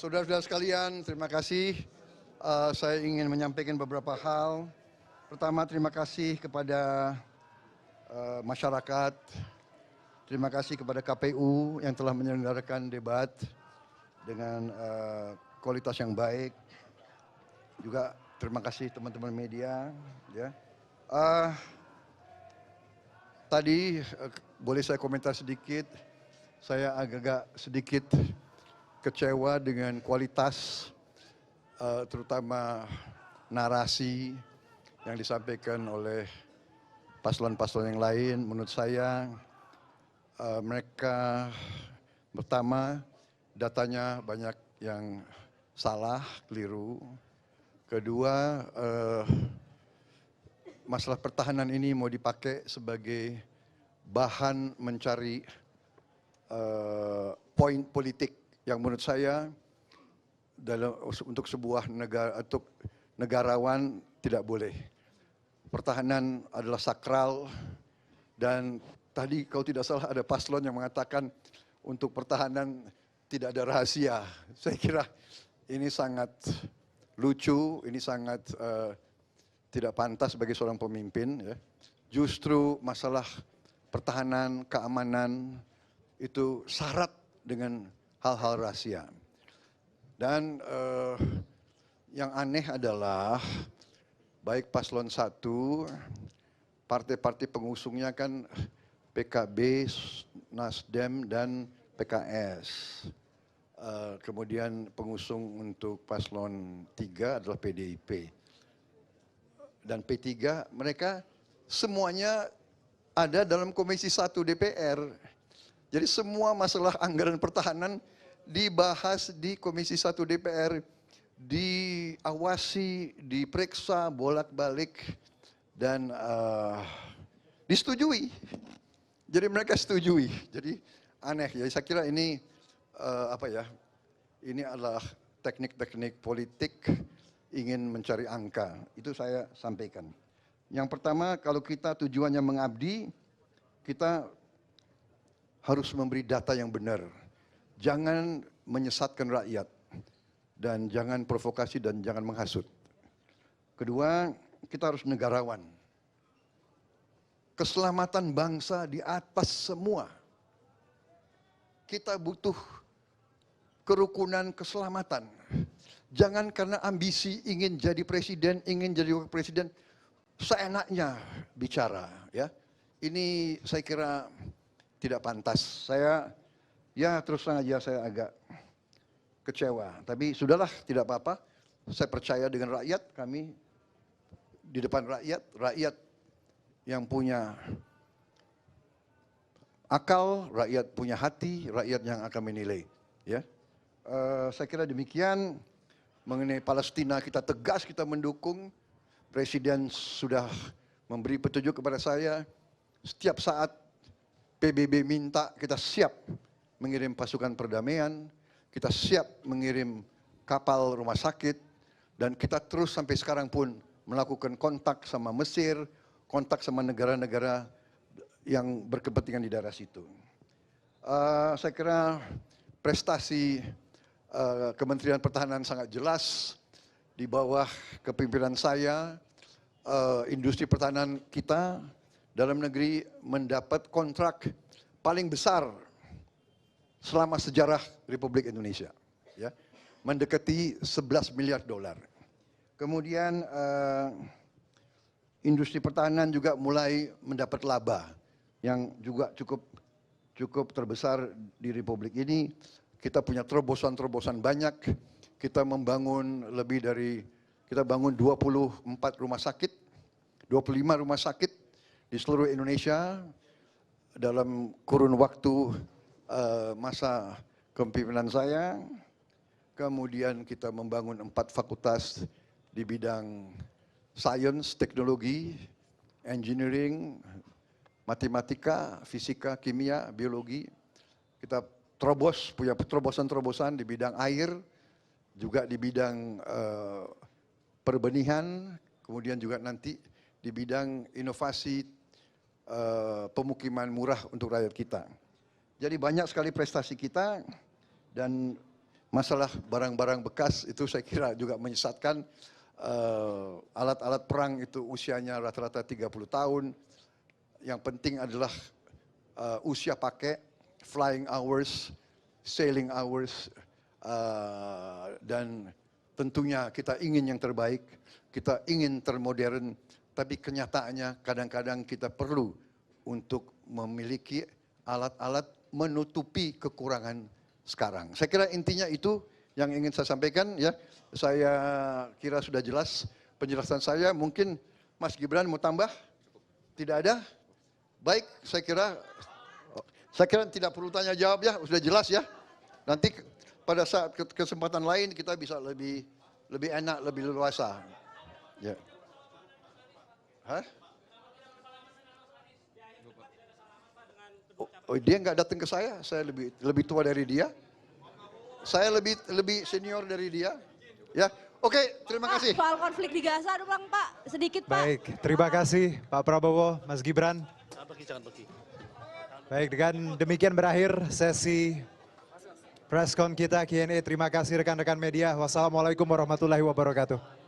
Saudara-saudara sekalian, terima kasih. Saya ingin menyampaikan beberapa hal. Pertama, terima kasih kepada masyarakat. Terima kasih kepada KPU yang telah menyelenggarakan debat dengan kualitas yang baik. Juga terima kasih teman-teman media. Ya. Tadi boleh saya komentar sedikit. Saya agak sedikit kecewa dengan kualitas terutama narasi yang disampaikan oleh paslon-paslon yang lain. Menurut saya mereka pertama datanya banyak yang salah, keliru. Kedua, masalah pertahanan ini mau dipakai sebagai bahan mencari poin politik yang menurut saya untuk sebuah negara, untuk negarawan tidak boleh. Pertahanan adalah sakral dan tadi kalau tidak salah ada paslon yang mengatakan untuk pertahanan tidak ada rahasia. Saya kira ini sangat lucu, ini sangat tidak pantas bagi seorang pemimpin. Ya. Justru masalah pertahanan, keamanan itu syarat dengan hal-hal rahasia. Dan yang aneh adalah baik paslon 1, partai-partai pengusungnya kan PKB, Nasdem, dan PKS. Kemudian pengusung untuk paslon 3 adalah PDIP. Dan P3 mereka semuanya ada dalam Komisi 1 DPR. Jadi semua masalah anggaran pertahanan dibahas di Komisi 1 DPR, diawasi, diperiksa bolak-balik dan disetujui. Jadi mereka setujui. Jadi aneh ya. Saya kira ini ini adalah teknik-teknik politik ingin mencari angka. Itu saya sampaikan. Yang pertama, kalau kita tujuannya mengabdi, kita harus memberi data yang benar. Jangan menyesatkan rakyat dan jangan provokasi dan jangan menghasut. Kedua, kita harus negarawan. Keselamatan bangsa di atas semua. Kita butuh kerukunan keselamatan. Jangan karena ambisi ingin jadi presiden, ingin jadi wakil presiden, seenaknya bicara. Ya, ini saya kira tidak pantas. Saya terus terang aja saya agak kecewa. Tapi sudahlah, tidak apa-apa. Saya percaya dengan rakyat, kami di depan rakyat yang punya akal, rakyat punya hati, rakyat yang akan menilai. Ya, saya kira demikian. Mengenai Palestina kita tegas, kita mendukung. Presiden sudah memberi petunjuk kepada saya. Setiap saat PBB minta, kita siap mengirim pasukan perdamaian, kita siap mengirim kapal rumah sakit, dan kita terus sampai sekarang pun melakukan kontak sama Mesir, kontak sama negara-negara yang berkepentingan di daerah situ. Saya kira prestasi Kementerian Pertahanan sangat jelas di bawah kepemimpinan saya. Industri pertahanan kita dalam negeri mendapat kontrak paling besar selama sejarah Republik Indonesia, ya, mendekati 11 miliar dolar. Kemudian industri pertahanan juga mulai mendapat laba yang juga cukup terbesar di Republik ini. Kita punya terobosan-terobosan banyak. Kita membangun kita bangun 24 rumah sakit, 25 rumah sakit di seluruh Indonesia dalam kurun waktu masa kepemimpinan saya. Kemudian kita membangun 4 fakultas di bidang sains, teknologi, engineering, matematika, fisika, kimia, biologi. Kita punya terobosan-terobosan di bidang air, juga di bidang perbenihan, kemudian juga nanti di bidang inovasi pemukiman murah untuk rakyat kita. Jadi banyak sekali prestasi kita dan masalah barang-barang bekas itu saya kira juga menyesatkan. Alat-alat perang itu usianya rata-rata 30 tahun. Yang penting adalah usia pakai, flying hours, sailing hours, dan tentunya kita ingin yang terbaik, kita ingin termodern, tapi kenyataannya kadang-kadang kita perlu untuk memiliki alat-alat menutupi kekurangan sekarang. Saya kira intinya itu yang ingin saya sampaikan ya. Saya kira sudah jelas penjelasan saya. Mungkin Mas Gibran mau tambah? Tidak ada? Baik, saya kira tidak perlu tanya jawab ya, sudah jelas ya. Nanti pada saat kesempatan lain kita bisa lebih enak, lebih leluasa. Ya. Hah? Oh, dia nggak datang ke saya lebih tua dari dia. Saya lebih senior dari dia. Ya, oke, terima kasih. Soal konflik di Gaza doang Pak, sedikit Pak. Baik, terima kasih Pak Prabowo, Mas Gibran. Jangan pergi. Baik, dengan demikian berakhir sesi press con kita Q&A. Terima kasih rekan-rekan media. Wassalamualaikum warahmatullahi wabarakatuh.